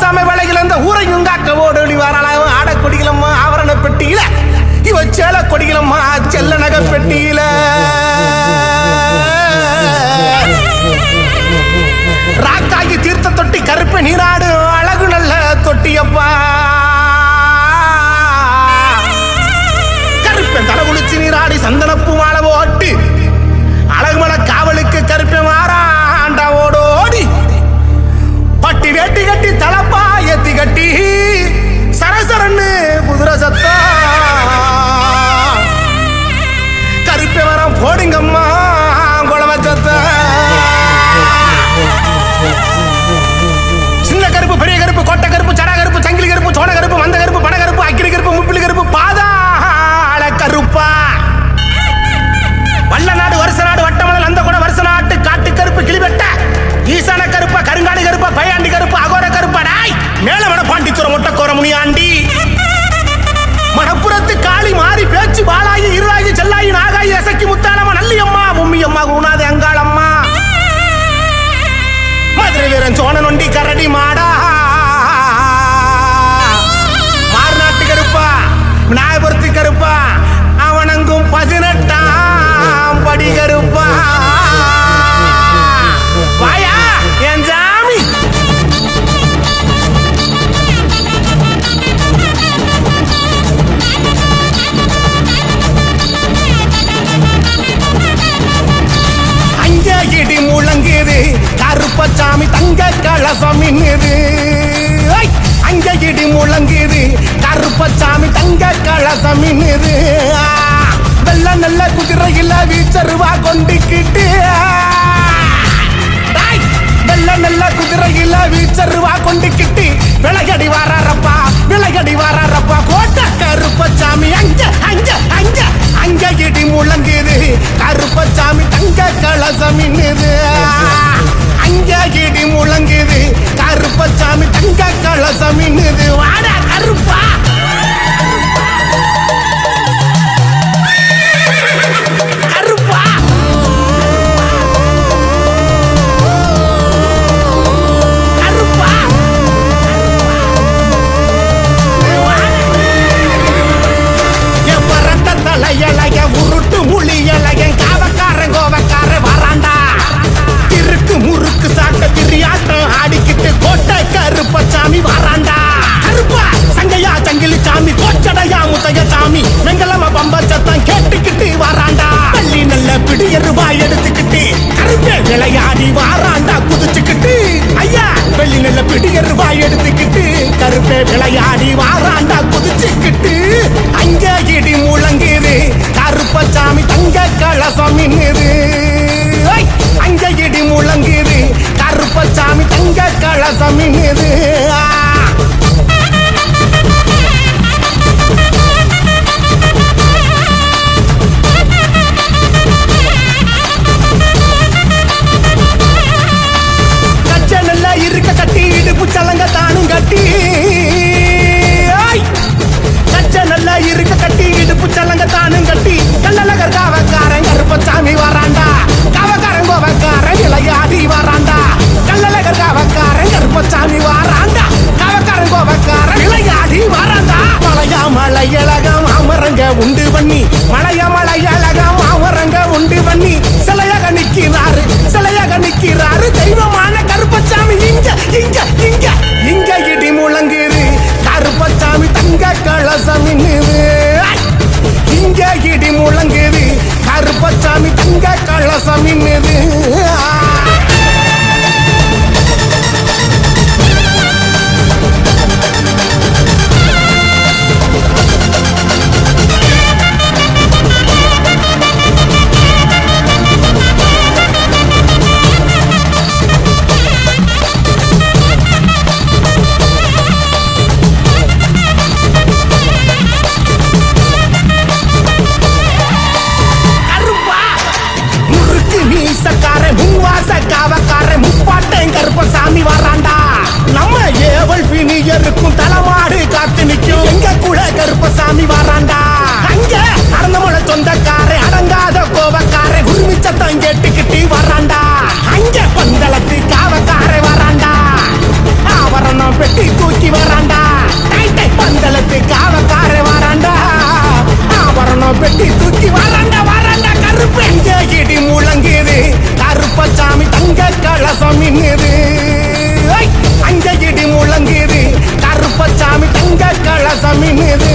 ஓசாமை வளைகள் அந்த ஊரையும் காக்க ஓடொளி வாராளாவும் ஆட கொடிகளம்மா ஆவரண பெட்டியில இவ சேல கொடிகளம்மா செல்ல நகை பெட்டியில ராக்காகி தீர்த்த தொட்டி கருப்பு நீராடு அழகு நல்ல தொட்டியப்பா கருப்பன் தலை குளிச்சு நீராடி சந்தனப்பு மாலை ஓட்டி அழகுமல காவலுக்கு கருப்பை மாறாண்டா ஓடோடி பட்டி வேட்டி கட்டி தலப்பா ஏத்தி கட்டி சரசரன்னு குதிரை சத்தம் கருப்பை மரம் போடுங்கம்மா குழவ சத்தம் சின்ன கருப்பு பெரிய கருப்பு கொட்டை கருப்பு சடா கருப்பு சங்கிலி கருப்பு சோழ கருப்பு மந்த கருப்பு பட கருப்பு அக்கிரி கருப்பு முப்பிலி கருப்பு பாதாள கருப்பா வல்ல நாடு வருஷ நாடு வட்டமலை அந்த கூட வருஷ நாட்டு காட்டு கருப்பு கிளிவெட்ட ஈசான கருப்பா கருங்காடி கருப்பா பையாண்டி கருப்பு அகோர கருப்பா டாய் மேலவன பாண்டித்துறை முட்டக்கோர முனியாண்டி மணப்புறத்து காளி மாறி பேச்சு பாலாயி இருளாயி செல்லாயி நாகாயி எசக்கி முத்தாளம்மா நல்லியம்மா பொம்மியம்மா குருநாத அங்காளம்மா மதுரை வீரன் சோழ நொண்டி கரடி மாடா மார்நாட்டு கருப்பா விநாயகபுரத்து கருப்பா அவனங்கும் 18ஆம் படி கருப்பா வாயா என் சாமி அங்க இடி முழங்குது கருப்பசாமி தங்க கலசம் மின்னுது அங்க இடி முழங்குது கருப்பசாமி தங்க கலசம் மின்னுது வெள்ள நல்ல குதிரையில வீச்சருவா கொண்டுக்கிட்டு வெள்ள நல்ல குதிரையில வீச்சருவா கொண்டுக்கிட்டு விளையாடி வாரப்பா கோட்டை கருப்பசாமி அங்க அங்க அங்க அங்க இடி முழங்குது கருப்பசாமி தங்க கலசம் மின்னுது அங்க இடி முழங்குது கருப்பசாமி தங்க கலசம் மின்னுது வாடா கருப்பா உருட்டு முழியலையன் காவக்காரன் கோவக்கார வராண்டா திருக்கு முறுக்கு சாட்ட திரியாட்டம் ஆடிக்கிட்டு கோட்டை கருப்பசாமி வராண்டா கருப்பா சங்கையா சங்கிலி சாமி கோச்சடையா முத்தைய சாமி வெங்கலம பம்பச்சத்தான் கேட்டுக்கிட்டு வராண்டா பள்ளி நல்ல பிடியருவா எடுத்துக்கிட்டு கருப்பே விளையாடி வாராண்டா குதிச்சுக்கிட்டு ஐயா வெள்ளி நல்ல பிடியருவா எடுத்துக்கிட்டு கருப்பே விளையாடி வாராண்டா குதிச்சுக்கிட்டு அங்க இடி முழங்குது கருப்பசாமி தங்க கலசம் மின்னுது அங்க இடி முழங்குது கருப்பசாமி தங்க கலசம் மின்னுது கச்ச நல்லா இருக்க கட்டி இடுப்பு சலங்க தானும் கட்டி கச்ச நல்லா இருக்க கட்டி இடுப்பு சலங்க தானும் கட்டி கல்லழகர் காவக்காரன் கருப்பசாமி வராண்டா காவக்காரன் கோவக்காரன் விளையாடி வராண்டா கல்லழகர் காவக்காரன் கருப்பசாமி வராண்டா காவக்காரன் கோவக்காரன் விளையாடி வராண்டா மலையா மலையழகம் அமரங்க உண்டு பண்ணி மலையா மலையழகம் அமரங்க உண்டு பண்ணி சிலையாக நிக்கிறாரு தெய்வமான கருப்பசாமி இங்க இங்க இங்க இங்க இடி முழங்குது கருப்பசாமி தங்க கலசம் மின்னுது இங்க இடி முழங்குது கருப்பசாமி தங்க கலசம் மின்னுது கருப்பசாமி வராண்டா நம்ம ஏவல் பிணியருக்கும் தலைமாடு காத்து நிற்கும் எங்க கூட கருப்பசாமி வராண்டா அங்க அறந்தமுளை சொந்தக்கார அடங்காத கோவக்கார குருமிச்சத்தம் கேட்டுக்கிட்டு வராண்டா அங்க பந்தளத்து காவக்கார வராண்டா ஆவரணம் பெட்டி இடி முழங்குது கருப்பசாமி தங்க கலசம் மின்னுது அங்க இடி முழங்குது கருப்பசாமி தங்க கலசம் மின்னுது